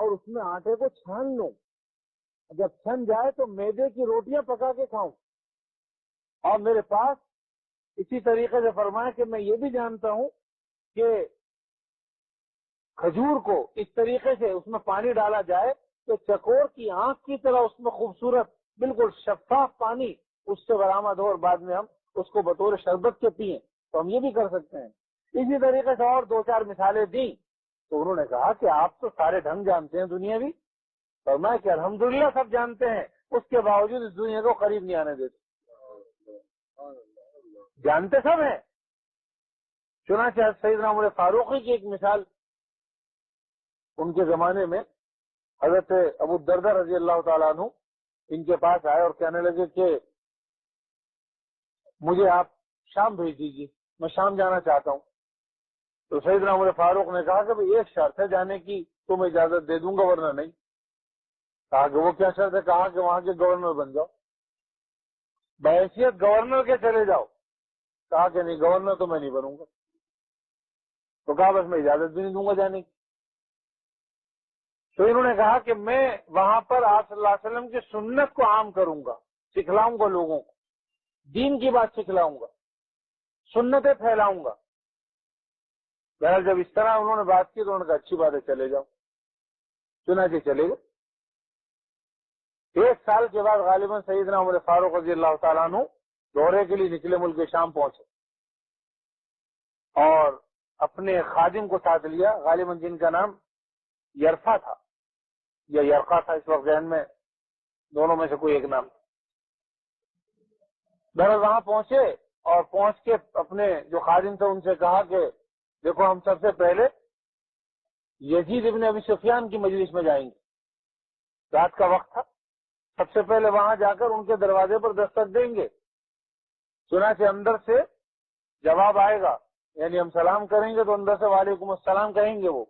اور اس میں آٹے کو چھان لوں، جب چھن جائے تو میدے کی روٹیاں پکا کے کھاؤں. اور میرے پاس اسی طریقے سے فرمایا کہ میں یہ بھی جانتا ہوں کہ کھجور کو اس طریقے سے اس میں پانی ڈالا جائے کہ چکور کی آنکھ کی طرح اس میں خوبصورت بالکل شفاف پانی اس سے برآمد ہو، اور بعد میں ہم اس کو بطور شربت کے پئیں. تو ہم یہ بھی کر سکتے ہیں. اسی طریقے سے اور 2-4 مثالیں دی تو انہوں نے کہا کہ آپ تو سارے ڈھنگ جانتے ہیں دنیاوی. فرمایا کہ الحمدللہ سب جانتے ہیں، اس کے باوجود اس دنیا کو قریب نہیں آنے دیتے. جانتے سب ہیں. چنانچہ سیدنا عمر فاروقی کی ایک مثال، ان کے زمانے میں حضرت ابو الدرداء رضی اللہ تعالیٰ عنہ ان کے پاس آئے اور کہنے لگے کہ مجھے آپ شام بھیج دیجیے، میں شام جانا چاہتا ہوں. تو سیدنا عمر فاروق نے کہا کہ بھئی ایک شرط ہے جانے کی، تم اجازت دے دوں گا ورنہ نہیں. کہا کہ وہ کیا شرط ہے؟ کہا کہ وہاں کے گورنر بن جاؤ، بحیثیت گورنر کے چلے جاؤ. کہا کہ نہیں، گورنر تو میں نہیں بنوں گا. تو کہا بس میں اجازت بھی نہیں دوں گا جانے کی. تو انہوں نے کہا کہ میں وہاں پر آپ صلی اللہ علیہ وسلم کی سنت کو عام کروں گا، سکھلاؤں گا لوگوں کو، دین کی بات سکھلاؤں گا، سنتیں پھیلاؤں گا. بہرحال جب اس طرح انہوں نے بات کی تو انہوں نے کہا اچھی بات ہے چلے جاؤ. چنانچہ چلے گئے. 1 سال کے بعد غالباً سیدنا عمر فاروق رضی اللہ تعالیٰ عنہ دورے کے لیے نکلے، ملک شام پہنچے اور اپنے خادم کو ساتھ لیا، غالباً جن کا نام یرفا تھا یا یرقا تھا، اس وقت ذہن میں دونوں میں سے کوئی ایک نام. بہرحال وہاں پہنچے اور پہنچ کے اپنے جو خادم تھے ان سے کہا کہ دیکھو ہم سب سے پہلے یزید ابن ابی سفیان کی مجلس میں جائیں گے. رات کا وقت تھا، سب سے پہلے وہاں جا کر ان کے دروازے پر دستک دیں گے. چنانچہ اندر سے جواب آئے گا، یعنی ہم سلام کریں گے تو اندر سے وعلیکم السلام کہیں گے وہ.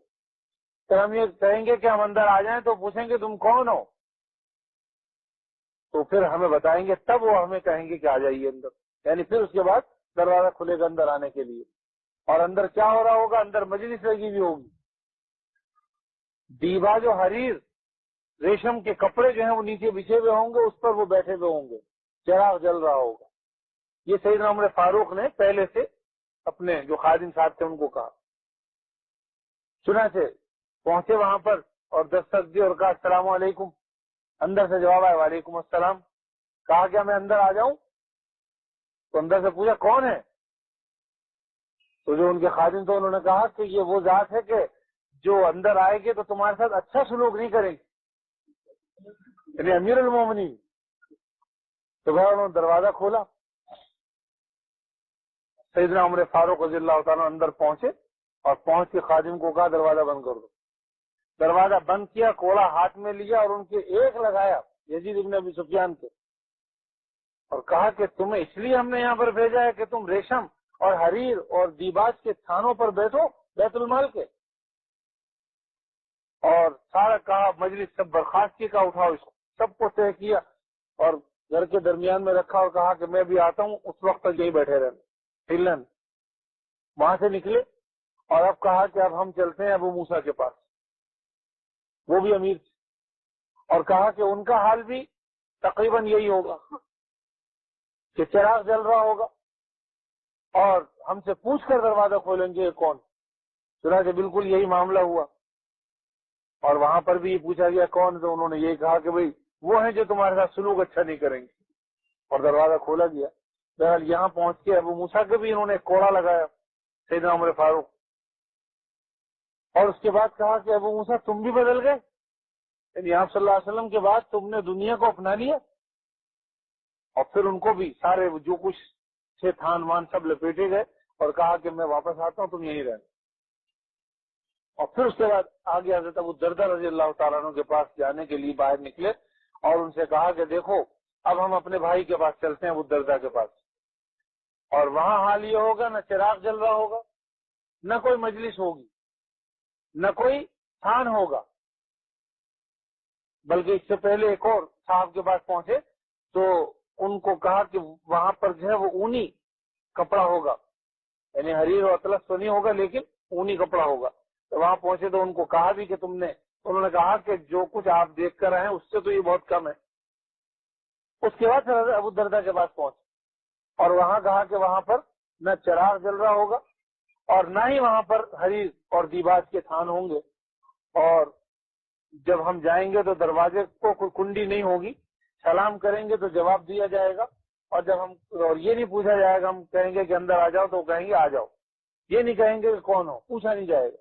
پھر ہم یہ کہیں گے کہ ہم اندر آ جائیں تو پوچھیں گے تم کون ہو، تو پھر ہمیں بتائیں گے، تب وہ ہمیں کہیں گے کہ آ جائیے اندر. یعنی پھر اس کے بعد دروازہ کھلے گا اندر آنے کے لیے. اور اندر کیا ہو رہا ہوگا؟ اندر مجلس لگی ہوئی ہوگی، دیبا جو حریر ریشم کے کپڑے جو ہیں وہ نیچے بچھے ہوئے ہوں گے، اس پر وہ بیٹھے ہوئے ہوں گے، چراغ جل رہا ہوگا. یہ سیدنا عمر فاروق نے پہلے سے اپنے جو خادم صاحب تھے ان کو کہا. چنانچہ پہنچے وہاں پر اور دستک دی اور کہا السلام علیکم. اندر سے جواب آیا وعلیکم السلام. کہا کیا میں اندر آ جاؤں؟ تو اندر سے پوچھا کون ہے؟ تو جو ان کے خادم تھے انہوں نے کہا کہ یہ وہ ذات ہے کہ جو اندر آئے گی تو تمہارے ساتھ اچھا سلوک نہیں کرے گی، یعنی امیر المومنین. تو بھائی انہوں نے دروازہ کھولا. سیدنا عمر فاروق رضی اللہ تعالیٰ اندر پہنچے اور پہنچ کے خادم کو کہا دروازہ بند کر دو. دروازہ بند کیا، کوڑا ہاتھ میں لیا اور ان کے ایک لگایا یزید ابن ابی سفیان کے، اور کہا کہ تمہیں اس لیے ہم نے یہاں پر بھیجا ہے کہ تم ریشم اور حریر اور دیباج کے تھانوں پر بیٹھو بیت المال کے. اور سارا کہا مجلس سب برخاست کی کا اٹھاؤ اس کو، سب کو طے کیا اور گھر کے درمیان میں رکھا اور کہا کہ میں بھی آتا ہوں، اس وقت تک یہی بیٹھے رہنا. ہلن وہاں سے نکلے اور اب کہا کہ اب ہم چلتے ہیں ابو موسیٰ کے پاس، وہ بھی امیر تھے، اور کہا کہ ان کا حال بھی تقریباً یہی ہوگا کہ چراغ جل رہا ہوگا اور ہم سے پوچھ کر دروازہ کھولیں گے کون. چنانچہ بالکل یہی معاملہ ہوا اور وہاں پر بھی یہ پوچھا گیا کون، تو انہوں نے یہ کہا کہ بھئی وہ ہیں جو تمہارے ساتھ سلوک اچھا نہیں کریں گے، اور دروازہ کھولا گیا. بہرحال یہاں پہنچ کے ابو موسیٰ کے بھی انہوں نے کوڑا لگایا سیدنا عمر فاروق، اور اس کے بعد کہا کہ ابو موسیٰ تم بھی بدل گئے، یعنی آپ صلی اللہ علیہ وسلم کے بعد تم نے دنیا کو اپنا لیا. اور پھر ان کو بھی سارے جو کچھ تھے تھان وان سب لپیٹے گئے اور کہا کہ میں واپس آتا ہوں، تم یہیں رہنا. اور پھر اس کے بعد آگے حضرت ابو الدرداء رضی اللہ تعالیٰ عنہ کے پاس جانے کے لیے باہر نکلے اور ان سے کہا کہ دیکھو اب ہم اپنے بھائی کے پاس چلتے ہیں ابو الدرداء کے پاس، اور وہاں حال یہ ہوگا نہ چراغ جل رہا ہوگا، نہ کوئی مجلس ہوگی، نہ کوئی تھان ہوگا، بلکہ اس سے پہلے ایک اور صاحب کے پاس پہنچے تو ان کو کہا کہ وہاں پر جو ہے وہ اونی کپڑا ہوگا، یعنی حریر اور اطلس تو نہیں ہوگا لیکن اونی کپڑا ہوگا. تو وہاں پہنچے تو ان کو کہا بھی کہ تم نے انہوں نے کہا کہ جو کچھ آپ دیکھ کر آئے ہیں اس سے تو یہ بہت کم ہے۔ اس کے بعد پھر حضرت ابو الدرداء کے پاس پہنچے اور وہاں کہا کہ وہاں پر نہ چراغ جل رہا ہوگا اور نہ ہی وہاں پر حریر اور دیباج کے تھان ہوں گے، اور جب ہم جائیں گے تو دروازے کو کوئی کنڈی نہیں ہوگی، سلام کریں گے تو جواب دیا جائے گا، اور جب ہم اور یہ نہیں پوچھا جائے گا، ہم کہیں گے کہ اندر آ جاؤ تو کہیں گے آ جاؤ، یہ نہیں کہیں گے کہ کون ہو، پوچھا نہیں جائے گا۔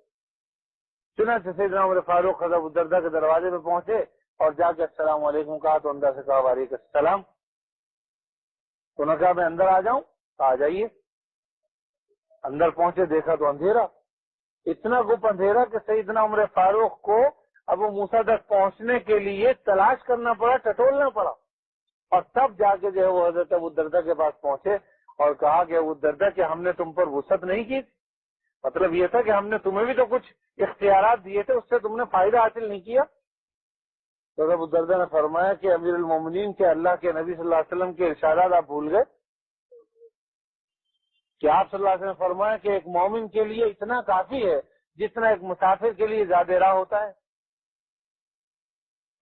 چنانچہ سیدنا عمر فاروق حضرت ابو الدرداء کے دروازے پہ پہنچے اور جا کے السلام علیکم کہا تو اندر سے کہا وعلیکم السلام۔ تو انہوں نے کہا میں اندر آ جاؤں؟ آ جائیے۔ اندر پہنچے، دیکھا تو اندھیرا، اتنا گپ اندھیرا کہ سیدنا عمر فاروق کو ابو موسیٰ تک پہنچنے کے لیے تلاش کرنا پڑا، ٹٹولنا پڑا، اور تب جا کے جو ہے وہ حضرت ابو الدرداء کے پاس پہنچے اور کہا کہ ابو الدرداء کہ ہم نے تم پر وسعت نہیں کی، مطلب یہ تھا کہ ہم نے تمہیں بھی تو کچھ اختیارات دیے تھے، اس سے تم نے فائدہ حاصل نہیں کیا۔ تو ابو الدرداء نے فرمایا کہ امیر المومنین کے اللہ کے نبی صلی اللہ علیہ وسلم کے ارشادات آپ بھول گئے کہ آپ صلی اللہ علیہ وسلم نے فرمایا کہ ایک مومن کے لیے اتنا کافی ہے جتنا ایک مسافر کے لیے زیادہ راہ ہوتا ہے۔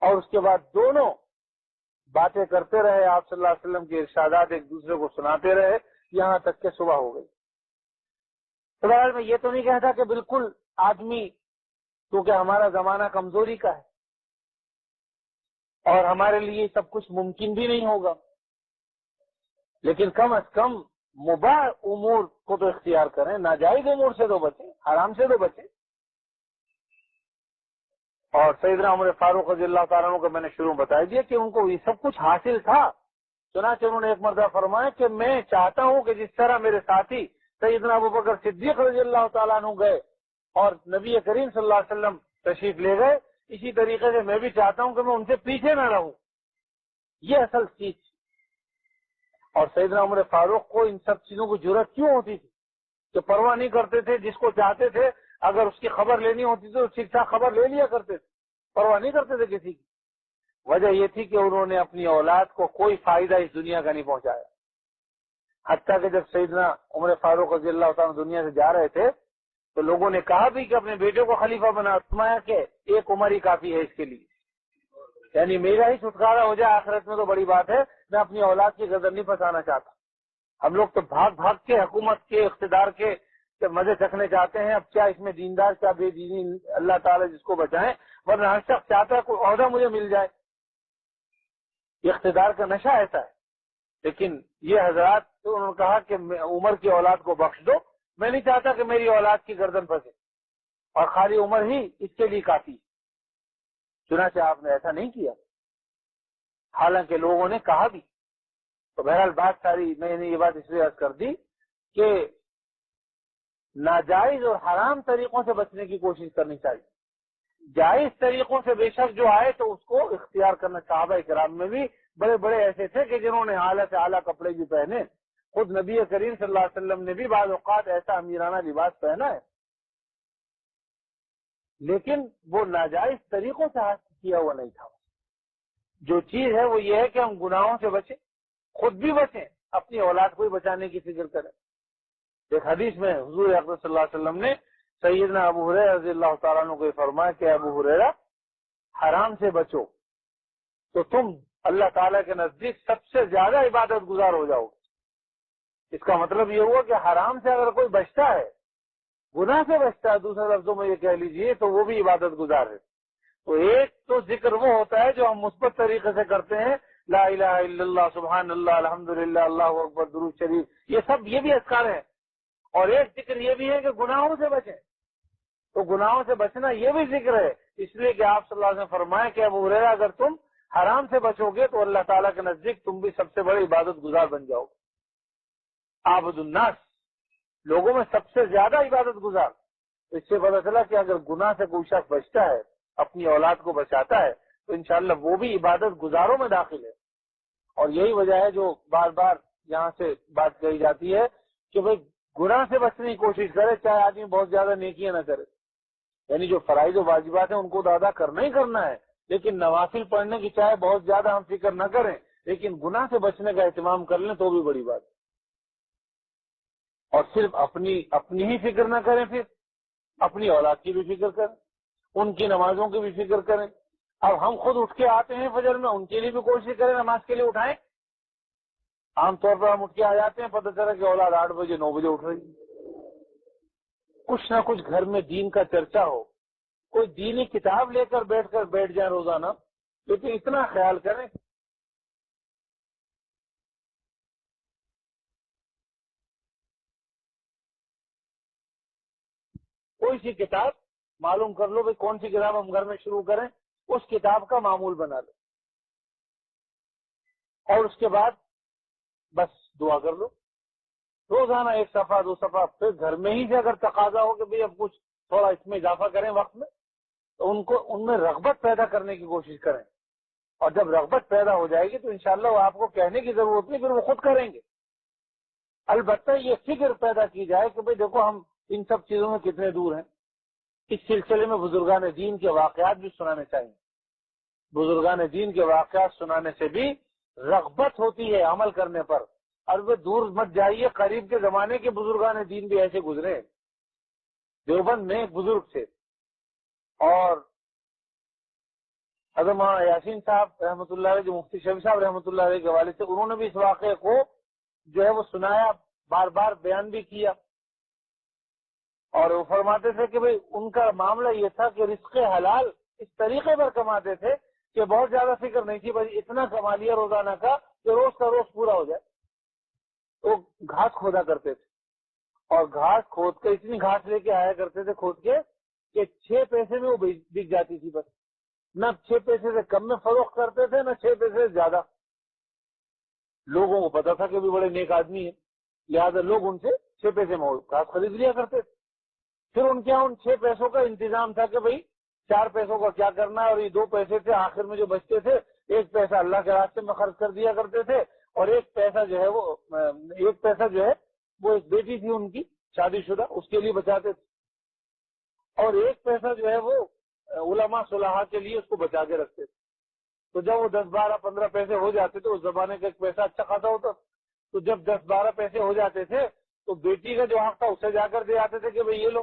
اور اس کے بعد دونوں باتیں کرتے رہے، آپ صلی اللہ علیہ وسلم کے ارشادات ایک دوسرے کو سناتے رہے، یہاں تک کہ صبح ہو گئی۔ تو بہرحال میں یہ تو نہیں کہتا کہ بالکل آدمی، کیونکہ ہمارا زمانہ کمزوری کا ہے اور ہمارے لیے سب کچھ ممکن بھی نہیں ہوگا، لیکن کم از کم مباح امور کو تو اختیار کریں، ناجائز امور سے تو بچیں، حرام سے تو بچیں۔ اور سیدنا عمر فاروق رضی اللہ تعالیٰ عنہ کو میں نے شروع بتا دیا کہ ان کو یہ سب کچھ حاصل تھا، چنانچہ انہوں نے ایک مرتبہ فرمایا کہ میں چاہتا ہوں کہ جس طرح میرے ساتھی سیدنا ابوبکر صدیق رضی اللہ تعالیٰ عنہ گئے اور نبی کریم صلی اللہ علیہ وسلم تشریف لے گئے، اسی طریقے سے میں بھی چاہتا ہوں کہ میں ان سے پیچھے نہ رہوں، یہ اصل چیز۔ اور سیدنا عمر فاروق کو ان سب چیزوں کی ضرورت کیوں ہوتی تھی کہ پرواہ نہیں کرتے تھے، جس کو چاہتے تھے اگر اس کی خبر لینی ہوتی تو ٹھیک ٹھاک خبر لے لیا کرتے تھے، پرواہ نہیں کرتے تھے کسی کی۔ وجہ یہ تھی کہ انہوں نے اپنی اولاد کو کوئی فائدہ اس دنیا کا نہیں پہنچایا، حتیٰ کہ جب سیدنا عمر فاروق رضی اللہ تعالیٰ دنیا سے جا رہے تھے تو لوگوں نے کہا بھی کہ اپنے بیٹے کو خلیفہ بنا، فرمایا کہ ایک عمر ہی کافی ہے اس کے لیے، یعنی میرا ہی چھٹکارا ہو جائے آخرت میں تو بڑی بات ہے، میں اپنی اولاد کی گردن نہیں پھنسانا چاہتا۔ ہم لوگ تو بھاگ بھاگ کے حکومت کے اقتدار کے مزے چکھنے چاہتے ہیں، اب کیا اس میں دیندار کیا بے دینی، اللہ تعالیٰ جس کو بچائیں، ورنہ ہر شخص چاہتا ہے کوئی عہدہ مجھے مل جائے، اقتدار کا نشہ ایسا ہے۔ لیکن یہ حضرات تو انہوں نے کہا کہ عمر کی اولاد کو بخش دو، میں نہیں چاہتا کہ میری اولاد کی گردن پھنسے، اور خالی عمر ہی اس کے لیے کافی۔ چنانچہ آپ نے ایسا نہیں کیا، حالانکہ لوگوں نے کہا بھی۔ تو بہرحال بات ساری میں نے یہ بات اس لیے عرض کر دی کہ ناجائز اور حرام طریقوں سے بچنے کی کوشش کرنی چاہیے، جائز طریقوں سے بے شک جو آئے تو اس کو اختیار کرنا۔ صحابہ کرام میں بھی بڑے بڑے ایسے تھے کہ جنہوں نے اعلیٰ سے اعلیٰ کپڑے بھی پہنے، خود نبی کریم صلی اللہ علیہ وسلم نے بھی بعض اوقات ایسا امیرانہ لباس پہنا ہے، لیکن وہ ناجائز طریقوں سے حاصل کیا ہوا نہیں تھا۔ جو چیز ہے وہ یہ ہے کہ ہم گناہوں سے بچیں، خود بھی بچیں، اپنی اولاد کو بھی بچانے کی فکر کریں۔ ایک حدیث میں حضور اکرم صلی اللہ علیہ وسلم نے سیدنا ابو ہریرہ رضی اللہ تعالیٰ عنہ کو فرمایا کہ ابو ہریرہ حرام سے بچو تو تم اللہ تعالیٰ کے نزدیک سب سے زیادہ عبادت گزار ہو جاؤ گے۔ اس کا مطلب یہ ہوا کہ حرام سے اگر کوئی بچتا ہے، گناہ سے بچتا ہے، دوسرے لفظوں میں یہ کہہ لیجئے، تو وہ بھی عبادت گزار ہے۔ تو ایک تو ذکر وہ ہوتا ہے جو ہم مثبت طریقے سے کرتے ہیں، لا الہ الا اللہ، سبحان اللہ، الحمدللہ، اللہ اکبر، درود شریف، یہ بھی اذکار ہیں، اور ایک ذکر یہ بھی ہے کہ گناہوں سے بچیں۔ تو گناہوں سے بچنا یہ بھی ذکر ہے، اس لیے کہ آپ صلی اللہ علیہ وسلم نے فرمایا کہ ابو ہریرہ اگر تم حرام سے بچو گے تو اللہ تعالیٰ کے نزدیک تم بھی سب سے بڑے عبادت گزار بن جاؤ گے۔ عابد الناس، لوگوں میں سب سے زیادہ عبادت گزار۔ اس سے پتہ چلا کہ اگر گناہ سے کوئی شخص بچتا ہے، اپنی اولاد کو بچاتا ہے، تو انشاءاللہ وہ بھی عبادت گزاروں میں داخل ہے۔ اور یہی وجہ ہے جو بار بار یہاں سے بات کہی جاتی ہے کہ بھئی گناہ سے بچنے کی کوشش کرے، چاہے آدمی بہت زیادہ نیکیاں نہ کرے، یعنی جو فرائض و واجبات ہیں ان کو تو ادا کرنا ہی کرنا ہے، لیکن نوافل پڑھنے کی چاہے بہت زیادہ ہم فکر نہ کریں، لیکن گناہ سے بچنے کا اہتمام کر لیں تو بھی بڑی بات ہے۔ اور صرف اپنی ہی فکر نہ کریں، پھر اپنی اولاد کی بھی فکر کریں، ان کی نمازوں کی بھی فکر کریں. اب ہم خود اٹھ کے آتے ہیں فجر میں، ان کے لیے بھی کوشش کریں نماز کے لیے اٹھائیں. عام طور پر ہم اٹھ کے آ جاتے ہیں، پتہ چلا کہ اولاد 8 بجے 9 بجے اٹھ رہی. کچھ نہ کچھ گھر میں دین کا چرچا ہو، کوئی دینی کتاب لے کر بیٹھ جائیں روزانہ. لیکن اتنا خیال کریں کوئی سی کتاب معلوم کر لو بھائی کون سی کتاب ہم گھر میں شروع کریں، اس کتاب کا معمول بنا لو، اور اس کے بعد بس دعا کر لو روزانہ 1 صفحہ 2 صفحہ. پھر گھر میں ہی سے اگر تقاضا ہو کہ بھئی اب کچھ تھوڑا اس میں اضافہ کریں وقت میں، تو ان میں رغبت پیدا کرنے کی کوشش کریں. اور جب رغبت پیدا ہو جائے گی تو انشاءاللہ وہ آپ کو کہنے کی ضرورت نہیں، پھر وہ خود کریں گے. البتہ یہ فکر پیدا کی جائے کہ بھئی دیکھو ہم ان سب چیزوں میں کتنے دور ہیں. اس سلسلے میں بزرگان دین کے واقعات بھی سنانے چاہیے. بزرگان دین کے واقعات سنانے سے بھی رغبت ہوتی ہے عمل کرنے پر. اور وہ دور مت جائیے، قریب کے زمانے کے بزرگان دین بھی ایسے گزرے. دیوبند میں ایک بزرگ تھے، اور حضرت مولانا یاسین صاحب رحمۃ اللہ علیہ، جو مفتی شفیع صاحب رحمۃ اللہ علیہ کے والد تھے، انہوں نے بھی اس واقعے کو جو ہے وہ سنایا، بار بار بیان بھی کیا. اور وہ فرماتے تھے کہ بھئی ان کا معاملہ یہ تھا کہ رزق حلال اس طریقے پر کماتے تھے کہ بہت زیادہ فکر نہیں تھی، بھائی اتنا کما لیا روزانہ کا کہ روز کا روز پورا ہو جائے. تو گھاس کھودا کرتے تھے، اور گھاس کھود کے اتنی گھاس لے کے آیا کرتے تھے کھود کے کہ 6 پیسے میں وہ بک جاتی تھی. بس نہ 6 پیسے سے کم میں فروخت کرتے تھے، نہ 6 پیسے سے زیادہ. لوگوں کو پتا تھا کہ بھی بڑے نیک آدمی ہیں، لہذا لوگ ان سے 6 پیسے میں گھاس خرید لیا کرتے تھے. پھر ان کے یہاں ان 6 پیسوں کا انتظام تھا کہ بھئی 4 پیسوں کا کیا کرنا ہے، اور یہ 2 پیسے تھے آخر میں جو بچتے تھے، 1 پیسہ اللہ کے راستے میں خرچ کر دیا کرتے تھے، اور 1 پیسہ جو ہے وہ ایک بیٹی تھی ان کی شادی شدہ، اس کے لیے بچاتے تھے، اور 1 پیسہ جو ہے وہ علماء صلاحہ کے لیے اس کو بچا کے رکھتے تھے. تو جب وہ 10 12 15 پیسے ہو جاتے تھے، اس زمانے کا 1 پیسہ اچھا خاصا ہوتا، تو جب 10 12 پیسے ہو جاتے تھے تو بیٹی کا جو حق تھا اسے جا کر دے آتے تھے کہ بھئی یہ لو.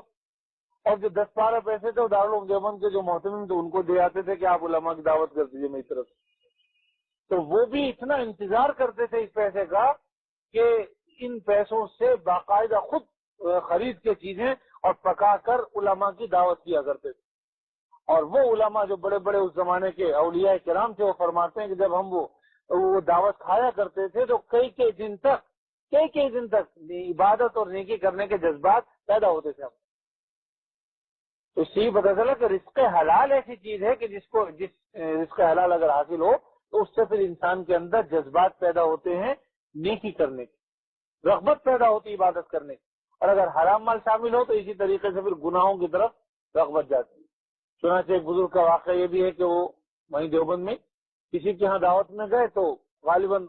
اور جو 10 12 پیسے تھے وہ دارالعلوم دیوبند کے جو محتمم تھے ان کو دے آتے تھے کہ آپ علماء کی دعوت کر دیجیے میری طرف. تو وہ بھی اتنا انتظار کرتے تھے اس پیسے کا کہ ان پیسوں سے باقاعدہ خود خرید کے چیزیں اور پکا کر علماء کی دعوت کیا کرتے تھے. اور وہ علماء جو بڑے بڑے اس زمانے کے اولیاء کرام تھے، وہ فرماتے ہیں کہ جب ہم وہ دعوت کھایا کرتے تھے تو کئی دن تک عبادت اور نیکی کرنے کے جذبات پیدا ہوتے تھے. تو اس سے ہی پتہ چلا کہ رزق حلال ایسی چیز ہے کہ جس رزق حلال اگر حاصل ہو تو اس سے پھر انسان کے اندر جذبات پیدا ہوتے ہیں نیکی کرنے کی، رغبت پیدا ہوتی ہے عبادت کرنے کی. اور اگر حرام مال شامل ہو تو اسی طریقے سے پھر گناہوں کی طرف رغبت جاتی ہے. چنانچہ ایک بزرگ کا واقعہ یہ بھی ہے کہ وہ وہیں دیوبند میں کسی کے ہاں دعوت میں گئے تو غالباً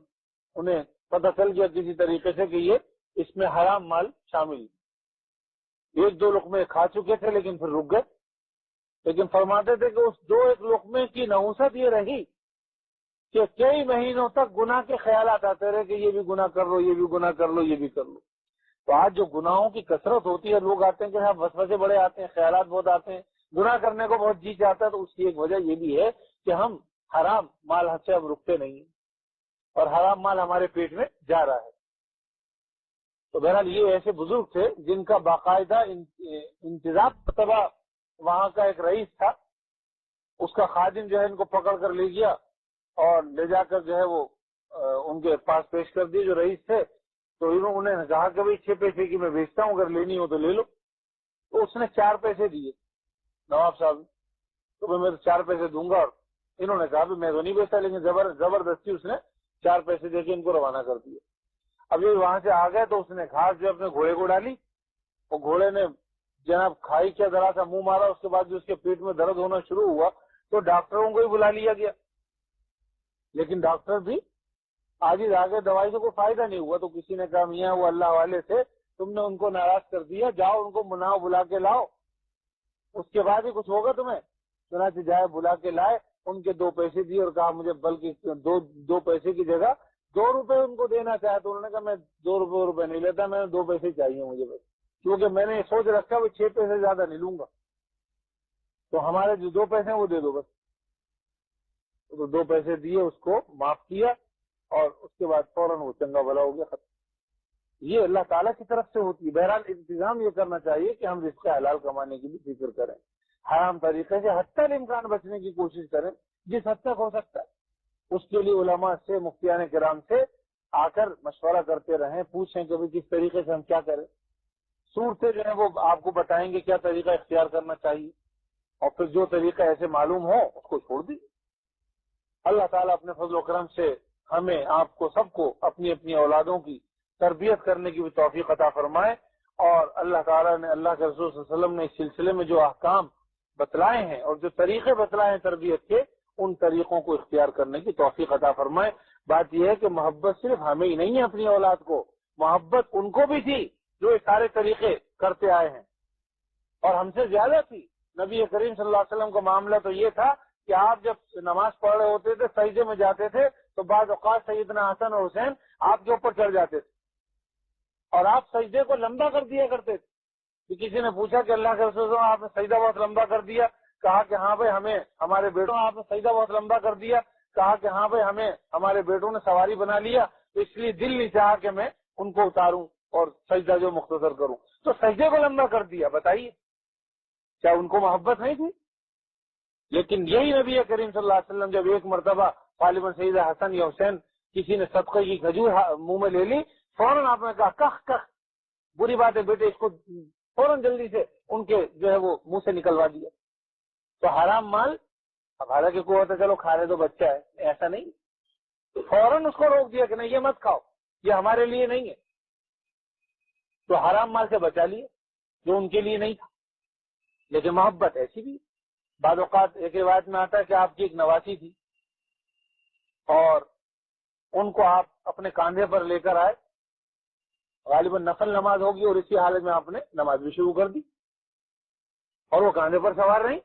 انہیں پتہ چل گیا کسی طریقے سے کہ یہ اس میں حرام مال شامل ہے. 1 2 لقمے کھا چکے تھے لیکن پھر رک گئے. لیکن فرماتے تھے کہ اس 2 1 لقمے کی نحوست یہ رہی کہ کئی مہینوں تک گناہ کے خیالات آتے رہے کہ یہ بھی گناہ کر لو، یہ بھی گناہ کر لو، یہ بھی کر لو. تو آج جو گناہوں کی کثرت ہوتی ہے، لوگ آتے ہیں کہ وسوسے بڑے آتے ہیں، خیالات بہت آتے ہیں، گناہ کرنے کو بہت جی چاہتا ہے. تو اس کی ایک وجہ یہ بھی ہے کہ ہم حرام مال سے اب رکتے نہیں ہیں اور حرام مال ہمارے پیٹ میں جا رہا ہے. تو بہرحال یہ ایسے بزرگ تھے جن کا باقاعدہ انتظام مرتبہ وہاں کا ایک رئیس تھا، اس کا خادم جو ہے ان کو پکڑ کر لے گیا اور لے جا کر جو ہے وہ ان کے پاس پیش کر دیے جو رئیس تھے. تو انہیں کہا کہ بھئی 6 پیسے کی میں بیچتا ہوں، اگر لینی ہو تو لے لو. تو اس نے 4 پیسے دیے نواب صاحب، تو میں 4 پیسے دوں گا. اور انہوں نے کہا بھی میں تو نہیں بیچتا، لیکن زبردستی اس نے 4 پیسے دے کے ان کو روانہ کر دیا. اب یہ وہاں سے آ گئے تو اس نے گھاس جو اپنے گھوڑے کو ڈالی، اور گھوڑے نے جناب کھائی کیا ذرا سا منہ مارا. اس کے بعد جو اس کے پیٹ میں درد ہونا شروع ہوا تو ڈاکٹروں کو ہی بلا لیا گیا، لیکن ڈاکٹر بھی عاجز آ گئے، دوائی سے کوئی فائدہ نہیں ہوا. تو کسی نے کہا میاں وہ اللہ والے تھے، تم نے ان کو ناراض کر دیا، جاؤ ان کو مناؤ، بلا کے لاؤ، اس کے بعد ہی کچھ ہوگا تمہیں. چنانچہ جائے بلا کے لائے، ان کے 2 پیسے دیے اور کہا مجھے بلکہ 2 پیسے کی جگہ 2 روپے ان کو دینا چاہے. تو انہوں نے کہا میں 2 روپے نہیں لیتا، میں 2 پیسے چاہیے مجھے بس، کیونکہ میں نے سوچ رکھا وہ 6 پیسے زیادہ نہیں لوں گا. تو ہمارے جو 2 پیسے ہیں وہ دے دو بس. تو 2 پیسے دیے، اس کو معاف کیا، اور اس کے بعد فوراً وہ چنگا بھلا ہو گیا، ختم. یہ اللہ تعالیٰ کی طرف سے ہوتی ہے. بہرحال انتظام یہ کرنا چاہیے کہ ہم رزق حلال کمانے کی بھی فکر کریں، حرام طریقے سے حتی الامکان بچنے کی کوشش کریں جس حد تک ہو سکتا ہے. اس کے لیے علماء سے، مفتیان کرام سے آ کر مشورہ کرتے رہیں، پوچھیں کہ بھی کس طریقے سے ہم کیا کریں. صورتیں جو ہیں وہ آپ کو بتائیں گے کیا طریقہ اختیار کرنا چاہیے، اور پھر جو طریقہ ایسے معلوم ہو اس کو چھوڑ دیجیے. اللہ تعالیٰ اپنے فضل و کرم سے ہمیں، آپ کو، سب کو اپنی اپنی اولادوں کی تربیت کرنے کی بھی توفیق عطا فرمائے. اور اللہ تعالیٰ نے، اللہ کے رسول صلی اللہ علیہ وسلم نے اس سلسلے میں جو احکام بتلائے ہیں اور جو طریقے بتلائے ہیں تربیت کے، ان طریقوں کو اختیار کرنے کی توفیق عطا فرمائے. بات یہ ہے کہ محبت صرف ہمیں ہی نہیں ہے اپنی اولاد کو، محبت ان کو بھی تھی جو یہ سارے طریقے کرتے آئے ہیں، اور ہم سے زیادہ تھی. نبی کریم صلی اللہ علیہ وسلم کا معاملہ تو یہ تھا کہ آپ جب نماز پڑھ رہے ہوتے تھے، سجدے میں جاتے تھے، تو بعض اوقات سیدنا حسن اور حسین آپ کے اوپر چڑھ جاتے تھے، اور آپ سجدے کو لمبا کر دیا کرتے تھے. کہ کسی نے پوچھا کہ اللہ کے رسول صلی اللہ علیہ وسلم آپ نے سجدہ بہت لمبا کر دیا، کہا کہ ہاں بھائی ہمیں ہمارے بیٹوں، آپ نے سجدہ بہت لمبا کر دیا، کہا کہ ہاں بھائی ہمیں ہمارے بیٹوں نے سواری بنا لیا، تو اس لیے دل نہیں چاہا کہ میں ان کو اتاروں اور سجدہ جو مختصر کروں، تو سجدے کو لمبا کر دیا. بتائیے کیا ان کو محبت نہیں تھی؟ لیکن یہی نبی کریم صلی اللہ علیہ وسلم جب ایک مرتبہ غالباً سیدہ حسن یا حسین کسی نے صدقے کی کھجور منہ میں لے لی، فوراً آپ نے کہا کخ کخ، بری بات ہے بیٹے، اس کو فوراً جلدی سے ان کے جو ہے وہ منہ سے نکلوا دیا. تو حرام مال، اب حالانکہ کوئی ہوتا چلو کھا رہے تو بچہ ہے، ایسا نہیں، فوراً اس کو روک دیا کہ نہیں یہ مت کھاؤ، یہ ہمارے لیے نہیں ہے. تو حرام مال سے بچا لیے جو ان کے لیے نہیں تھا. لیکن محبت ایسی بھی، بعض اوقات ایک روایت میں آتا ہے کہ آپ کی ایک نواسی تھی اور ان کو آپ اپنے کاندھے پر لے کر آئے، غالباً نفل نماز ہوگی، اور اسی حالت میں آپ نے نماز بھی شروع کر دی، اور وہ کاندھے پر سوار نہیں.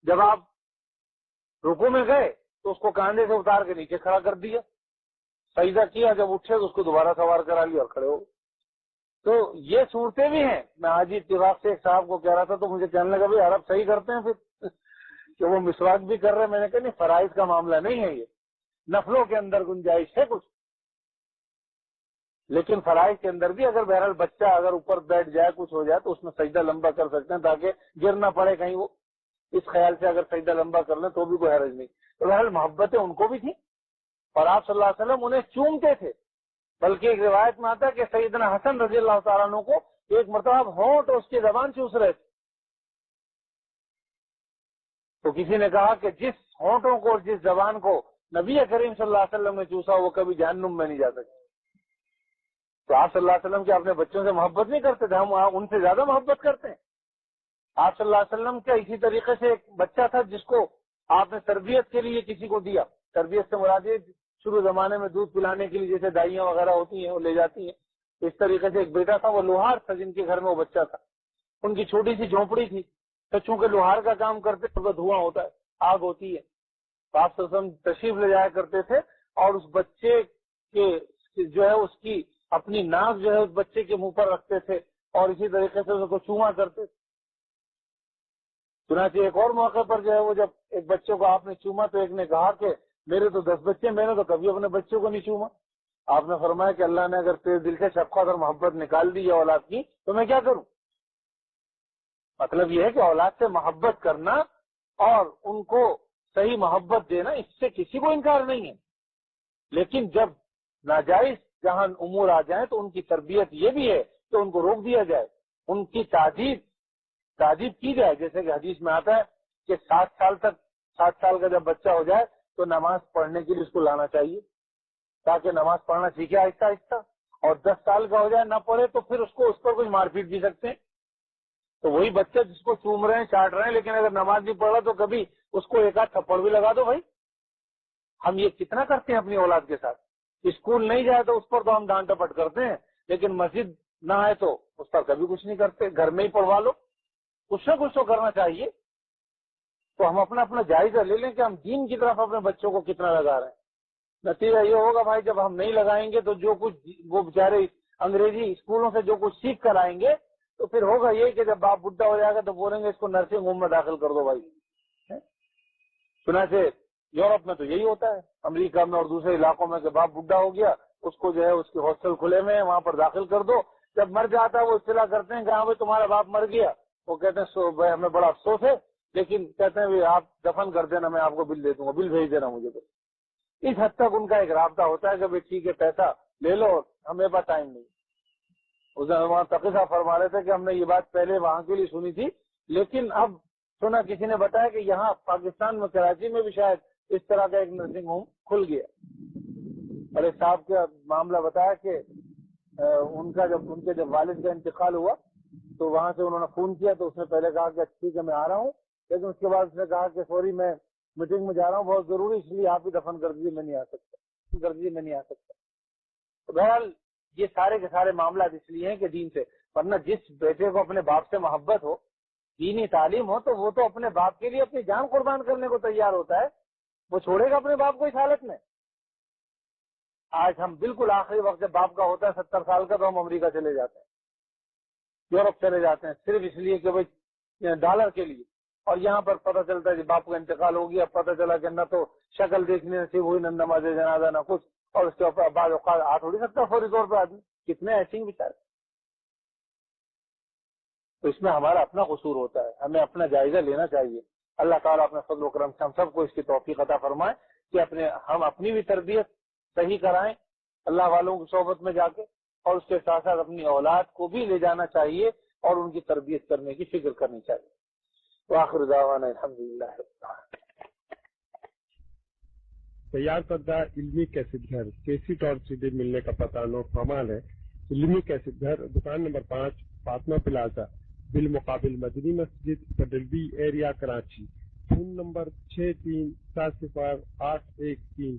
جب آپ رکوع میں گئے تو اس کو کاندھے سے اتار کے نیچے کھڑا کر دیا، سجدہ کیا، جب اٹھے تو اس کو دوبارہ سوار کرا لیا اور کھڑے ہو. تو یہ صورتیں بھی ہیں. میں آج اتفاق سے ایک صاحب کو کہہ رہا تھا تو مجھے کہنے لگا بھائی عرب صحیح کرتے ہیں پھر کہ وہ مسواک بھی کر رہے ہیں. میں نے کہا نہیں، فرائض کا معاملہ نہیں ہے، یہ نفلوں کے اندر گنجائش ہے کچھ، لیکن فرائض کے اندر بھی اگر بہرحال بچہ اگر اوپر بیٹھ جائے، کچھ ہو جائے، تو اس میں سجدہ لمبا کر سکتے ہیں تاکہ گر نہ پڑے کہیں. وہ اس خیال سے اگر سجدہ لمبا کر لیں تو بھی کوئی حرج نہیں. تو بہرحال محبتیں ان کو بھی تھیں، اور آپ صلی اللہ علیہ وسلم انہیں چومتے تھے. بلکہ ایک روایت میں آتا ہے کہ سیدنا حسن رضی اللہ تعالیٰ عنہ کو ایک مرتبہ ہونٹ اس کی زبان چوس رہے تھے، تو کسی نے کہا کہ جس ہونٹوں کو اور جس زبان کو نبی کریم صلی اللہ علیہ وسلم نے چوسا وہ کبھی جہنم میں نہیں جا سکتے. تو آپ صلی اللہ علیہ وسلم کے اپنے بچوں سے محبت نہیں کرتے تھے، ہم ان سے زیادہ محبت کرتے ہیں. آپ صلی اللہ علیہ وسلم کا اسی طریقے سے ایک بچہ تھا جس کو آپ نے تربیت کے لیے کسی کو دیا. تربیت سے مراد یہ شروع زمانے میں دودھ پلانے کے لیے جیسے دائیاں وغیرہ ہوتی ہیں وہ لے جاتی ہیں، اس طریقے سے ایک بیٹا تھا، وہ لوہار تھا جن کے گھر میں وہ بچہ تھا. ان کی چھوٹی سی جھونپڑی تھی، تو چونکہ لوہار کا کام کرتے تو دھواں ہوتا ہے، آگ ہوتی ہے، تو آپ صلی اللہ علیہ وسلم تشریف لے جایا کرتے تھے اور اس بچے کے جو ہے اس کی اپنی ناک جو ہے اس بچے کے منہ پر رکھتے تھے اور اسی طریقے سے اس کو چوما کرتے تھے. چنانچہ ایک اور موقع پر جو ہے وہ جب ایک بچے کو آپ نے چوما تو ایک نے کہا کہ میرے تو 10 بچے، میں نے تو کبھی اپنے بچوں کو نہیں چوما. آپ نے فرمایا کہ اللہ نے اگر تیرے دل سے شفقت اور محبت نکال دی ہے اولاد کی تو میں کیا کروں. مطلب یہ ہے کہ اولاد سے محبت کرنا اور ان کو صحیح محبت دینا، اس سے کسی کو انکار نہیں ہے. لیکن جب ناجائز جہاں امور آ جائیں تو ان کی تربیت یہ بھی ہے کہ ان کو روک دیا جائے، ان کی تعدیب کی جائے. جیسے کہ حدیث میں آتا ہے کہ 7 سال کا جب بچہ ہو جائے تو نماز پڑھنے کے لیے اس کو لانا چاہیے تاکہ نماز پڑھنا سیکھے آہستہ آہستہ. اور 10 سال کا ہو جائے نہ پڑھے تو پھر اس پر کچھ مار پیٹ بھی سکتے ہیں. تو وہی بچہ جس کو چوم رہے ہیں، چاٹ رہے ہیں، لیکن اگر نماز نہیں پڑھ رہا تو کبھی اس کو ایک آدھ تھپڑ بھی لگا دو. بھائی ہم یہ کتنا کرتے ہیں اپنی اولاد کے ساتھ. اسکول نہیں جائے تو اس پر تو ہم ڈانٹ ٹپٹ کرتے ہیں، لیکن مسجد نہ آئے تو اس پر کبھی کچھ نہیں کرتے. گھر میں ہی پڑھوا لو، کچھ نہ کچھ تو کرنا چاہیے. تو ہم اپنا جائزہ لے لیں کہ ہم دین کی طرف اپنے بچوں کو کتنا لگا رہے ہیں. نتیجہ یہ ہوگا بھائی جب ہم نہیں لگائیں گے تو جو کچھ وہ بیچارے انگریزی اسکولوں سے جو کچھ سیکھ کر آئیں گے تو پھر ہوگا یہ کہ جب باپ بڈھا ہو جائے گا تو بولیں گے اس کو نرسنگ ہوم میں داخل کر دو بھائی. چنانچہ یورپ میں تو یہی ہوتا ہے، امریکہ میں اور دوسرے علاقوں میں کہ باپ بڈھا ہو گیا، اس کو جو ہے اس کے ہاسٹل کھلے میں وہاں پر داخل کر دو. جب مر جاتا ہے وہ اطلاع کرتے ہیں کہ ہاں بھائی تمہارا باپ مر گیا. وہ کہتے ہیں بھائی ہمیں بڑا افسوس ہے، لیکن کہتے ہیں آپ دفن کر دینا، میں آپ کو بل دے دوں گا، بل بھیج دینا مجھے. تو اس حد تک ان کا ایک رابطہ ہوتا ہے کہ بھائی ٹھیک ہے پیسہ لے لو، ہمیں پاس ٹائم نہیں. اس وہاں تقی صاحب فرما رہے تھے کہ ہم نے یہ بات پہلے وہاں کے لیے سنی تھی، لیکن اب سنا کسی نے بتایا کہ یہاں پاکستان میں کراچی میں بھی شاید اس طرح کا ایک نرسنگ ہوم کھل گیا. اور ایک صاحب کا معاملہ بتایا کہ ان کے جب والد کا انتقال ہوا تو وہاں سے انہوں نے فون کیا تو اس نے پہلے کہا کہ ٹھیک ہے میں آ رہا ہوں، لیکن اس کے بعد اس نے کہا کہ سوری میں میٹنگ میں جا رہا ہوں بہت ضروری، اس لیے آپ ہی دفن کر دیجیے، میں نہیں آ سکتا. بہرحال یہ سارے کے سارے معاملات اس لیے ہیں کہ دین سے، ورنہ جس بیٹے کو اپنے باپ سے محبت ہو، دینی تعلیم ہو، تو وہ تو اپنے باپ کے لیے اپنی جان قربان کرنے کو تیار ہوتا ہے. وہ چھوڑے گا اپنے باپ کو اس حالت میں؟ آج ہم بالکل آخری وقت جب باپ کا ہوتا ہے 70 سال کا تو ہم امریکہ چلے جاتے ہیں، یورپ چلے جاتے ہیں، صرف اس لیے کہ بھائی ڈالر کے لیے. اور یہاں پر پتہ چلتا ہے کہ باپ کا انتقال ہو گیا، پتہ چلا کہ نہ تو شکل دیکھنے نصیب ہوئی، نہ نماز جنازہ، نہ کچھ. اور اس کے بعد اوقات آ تھوڑی سکتا فوری طور پہ آدمی، کتنے ایسے ہی بیچارے. تو اس میں ہمارا اپنا قصور ہوتا ہے، ہمیں اپنا جائزہ لینا چاہیے. اللہ تعالیٰ اپنے فضل و کرم سے ہم سب کو اس کی توفیق عطا فرمائے کہ ہم اپنی بھی تربیت صحیح کرائیں اللہ والوں کی صحبت میں جا کے، اور اس کے ساتھ ساتھ اپنی اولاد کو بھی لے جانا چاہیے اور ان کی تربیت کرنے کی فکر کرنی چاہیے. وآخر دعوانا الحمدللہ. تیار کردہ علمی کیسٹ گھر کیسٹ اور سیڈی ملنے کا پتہ نو فرمان ہے. علمی کیسٹ گھر، دکان نمبر 5، فاطمہ پلازا، بالمقابل مدنی مسجد، federal be area, Karachi. Phone number 63708113.